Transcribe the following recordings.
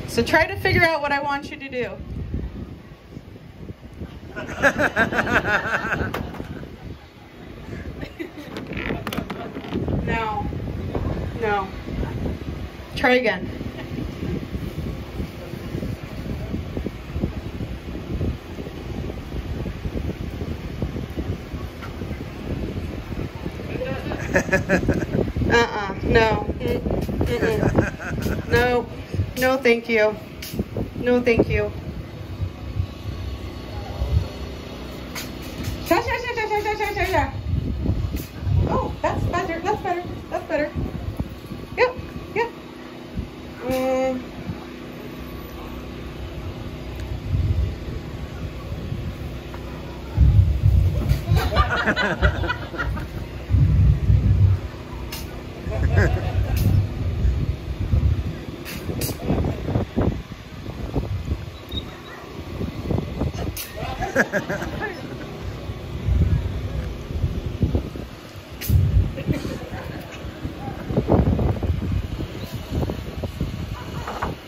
So try to figure out what I want you to do. No. No. Try again. No. No. No, thank you. No, thank you. Oh, that's better. That's better. That's better. Yep. Yep.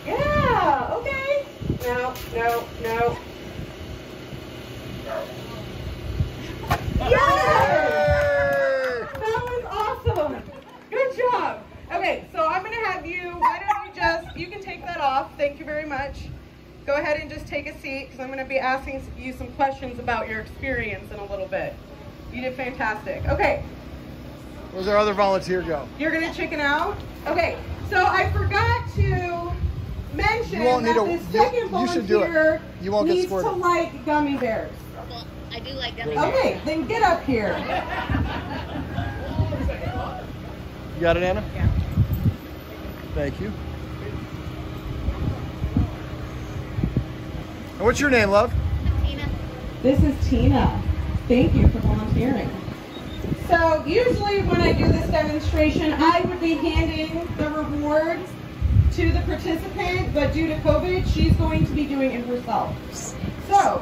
Yeah, okay. No, no, no. Yes! That was awesome. Good job. Okay, so I'm going to have you, why don't you just, you can take that off. Thank you very much. Go ahead and just take a seat because I'm going to be asking you some questions about your experience in a little bit. You did fantastic. Okay. Where's our other volunteer go? You're going to chicken out? Okay, so I forgot to mention that the second volunteer needs to like gummy bears. Well, I do like gummy bears. Okay, then get up here. You got it, Anna? Yeah. Thank you. And what's your name, love? Tina. This is Tina. Thank you for volunteering. So usually when I do this demonstration, I would be handing the reward to the participant, but due to COVID, she's going to be doing it herself. So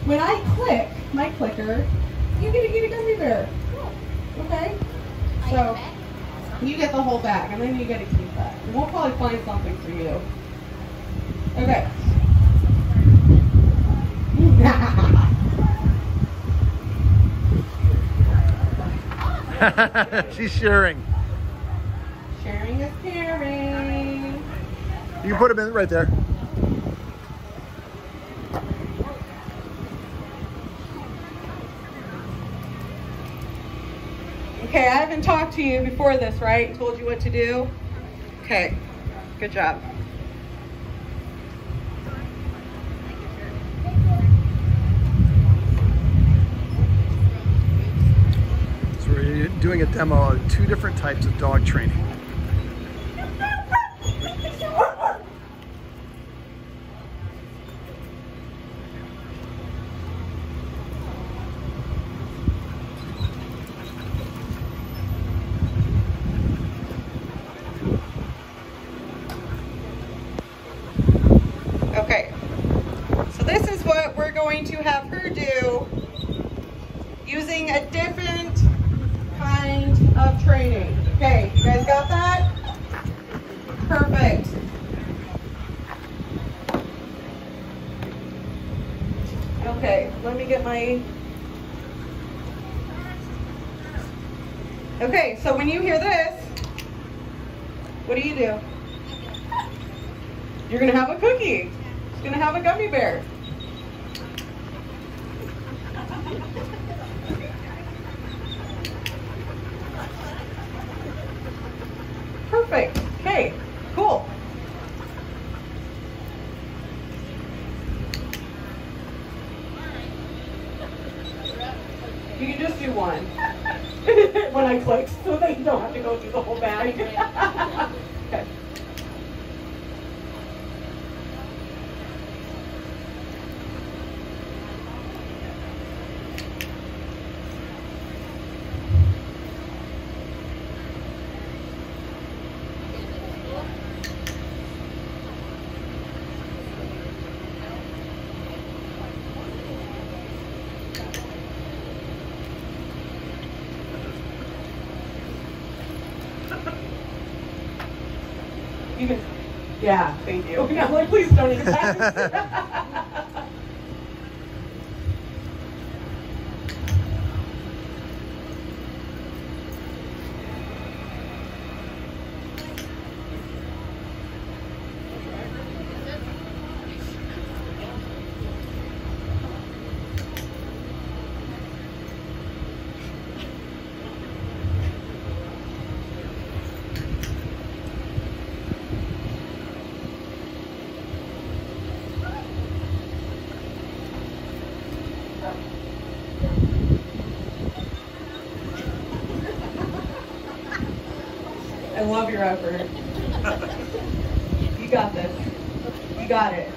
when I click my clicker, you get to get a gummy bear. Okay? So you get the whole bag, and then you get to keep that. And we'll probably find something for you. Okay. She's sharing. Sharing is caring. You can put them in right there. Okay, I haven't talked to you before this, right? Told you what to do? Okay, good job. So we're doing a demo of 2 different types of dog training. Okay, so this is what we're going to have her do using a different kind of training. Okay, you guys got that? Perfect. Okay, let me get my... Okay, so when you hear this, what do? You're gonna have a cookie. She's gonna have a gummy bear. Perfect. Okay, cool. You can just do one when I click so that you don't have to go through the whole bag. Okay. You can, yeah, thank you. I'm like, please don't eat that. I love your effort. You got this. You got it.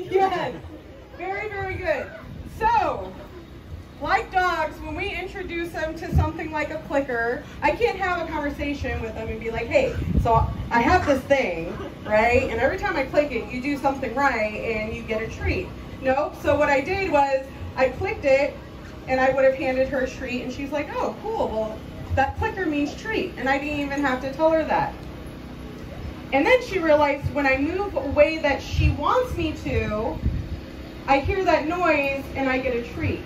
Yes, very, very good. So, like dogs, when we introduce them to something like a clicker, I can't have a conversation with them and be like, hey, so I have this thing, right? And every time I click it, you do something right and you get a treat. Nope. So what I did was I clicked it and I would have handed her a treat and she's like, oh, cool. Well, that clicker means treat. And I didn't even have to tell her that. And then she realized when I move a way that she wants me to, I hear that noise and I get a treat.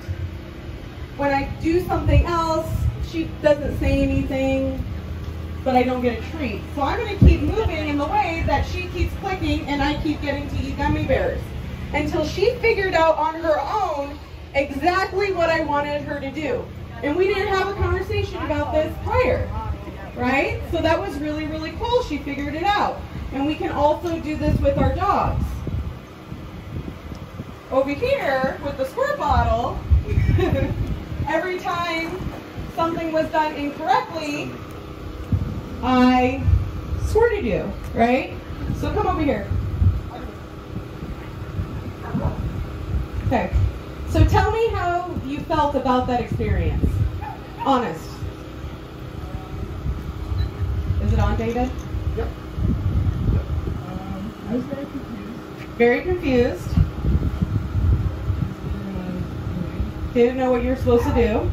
When I do something else, she doesn't say anything, but I don't get a treat. So I'm going to keep moving in the way that she keeps clicking and I keep getting to eat gummy bears until she figured out on her own exactly what I wanted her to do. And we didn't have a conversation about this prior. Right? So that was really, really cool. She figured it out. And we can also do this with our dogs. Over here, with the squirt bottle, every time something was done incorrectly, I squirted you, right? So come over here. Okay. So tell me how you felt about that experience. Honest. Is it on, David? Yep. I was very confused. Very confused. Didn't know what you were supposed to do.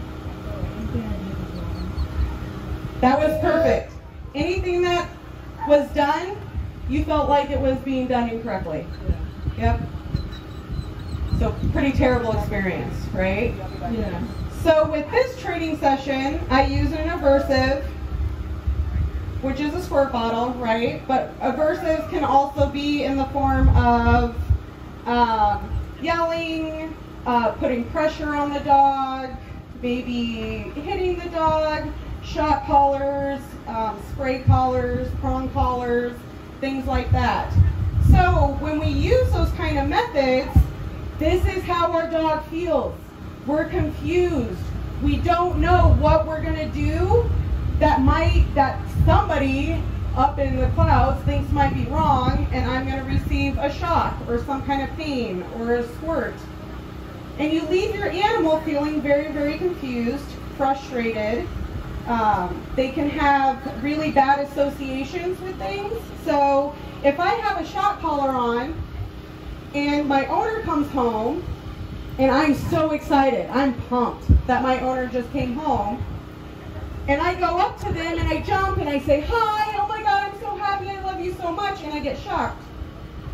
That was perfect. Anything that was done, you felt like it was being done incorrectly. Yep. So pretty terrible experience, right? Yeah. So with this training session, I use an aversive, which is a squirt bottle, right? But aversives can also be in the form of yelling, putting pressure on the dog, maybe hitting the dog, shock collars, spray collars, prong collars, things like that. So when we use those kind of methods, this is how our dog feels. We're confused. We don't know what we're gonna do that somebody up in the clouds thinks might be wrong, and I'm going to receive a shock or some kind of pain or a squirt. And you leave your animal feeling very, very confused, frustrated. They can have really bad associations with things. So if I have a shock collar on and my owner comes home and I'm so excited, I'm pumped that my owner just came home, and I go up to them and I jump and I say, hi, oh my God, I'm so happy, I love you so much, and I get shocked.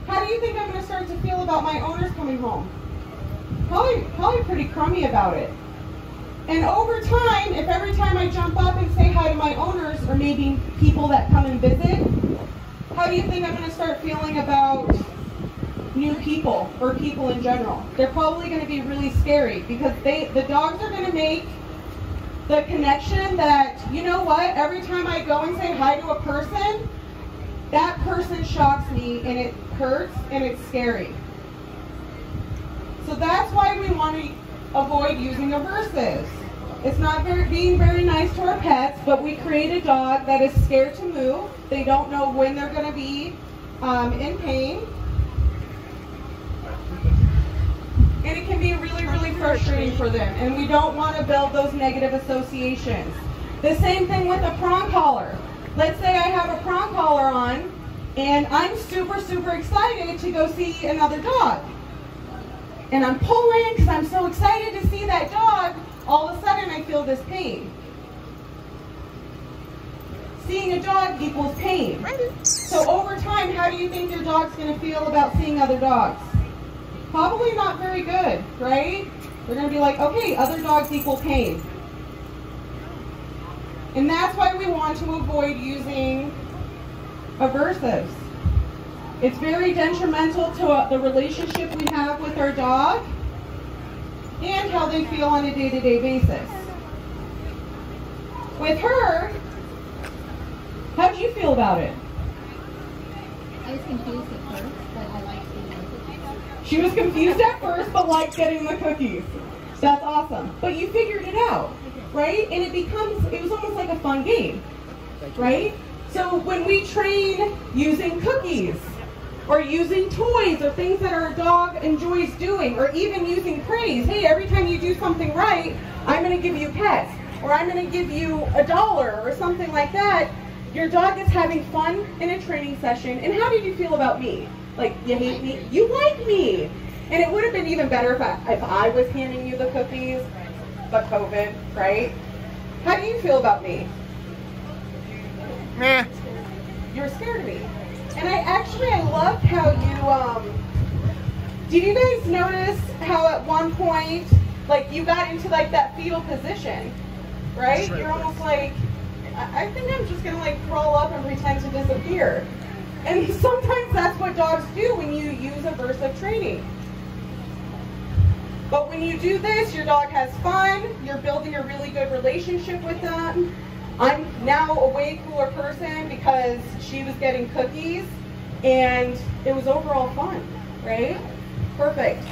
How do you think I'm going to start to feel about my owners coming home? Probably pretty crummy about it. And over time, if every time I jump up and say hi to my owners, or maybe people that come and visit, how do you think I'm going to start feeling about new people or people in general? They're probably going to be really scary because the dogs are going to make the connection that, you know what, every time I go and say hi to a person, that person shocks me and it hurts and it's scary. So that's why we want to avoid using aversives. It's not being very nice to our pets, but we create a dog that is scared to move. They don't know when they're going to be in pain. And it can be really, really frustrating for them. And we don't want to build those negative associations. The same thing with a prong collar. Let's say I have a prong collar on, and I'm super, super excited to go see another dog. And I'm pulling because I'm so excited to see that dog. All of a sudden I feel this pain. Seeing a dog equals pain. So over time, how do you think your dog's going to feel about seeing other dogs? Probably not very good, right? They're going to be like, okay, other dogs equal pain. And that's why we want to avoid using aversives. It's very detrimental to the relationship we have with our dog and how they feel on a day-to-day basis. With her, how did you feel about it? I was confused at first, but I liked seeing the cookies. She was confused at first, but liked getting the cookies. That's awesome. But you figured it out, right? And it was almost like a fun game, right? So when we train using cookies, or using toys, or things that our dog enjoys doing, or even using praise. Hey, every time you do something right, I'm going to give you pets, or I'm going to give you $1, or something like that. Your dog is having fun in a training session. And how did you feel about me? Like, you hate me? You like me. And it would have been even better if I was handing you the cookies, but COVID, right? How do you feel about me? Meh. You're scared of me. And I loved how you, did you guys notice how at one point, like, you got into like that fetal position, right? You're almost like, I think I'm just gonna like crawl up and pretend to disappear. And sometimes that's what dogs do when you use aversive training. But when you do this, your dog has fun, you're building a really good relationship with them. I'm now a way cooler person because she was getting cookies and it was overall fun, right? Perfect.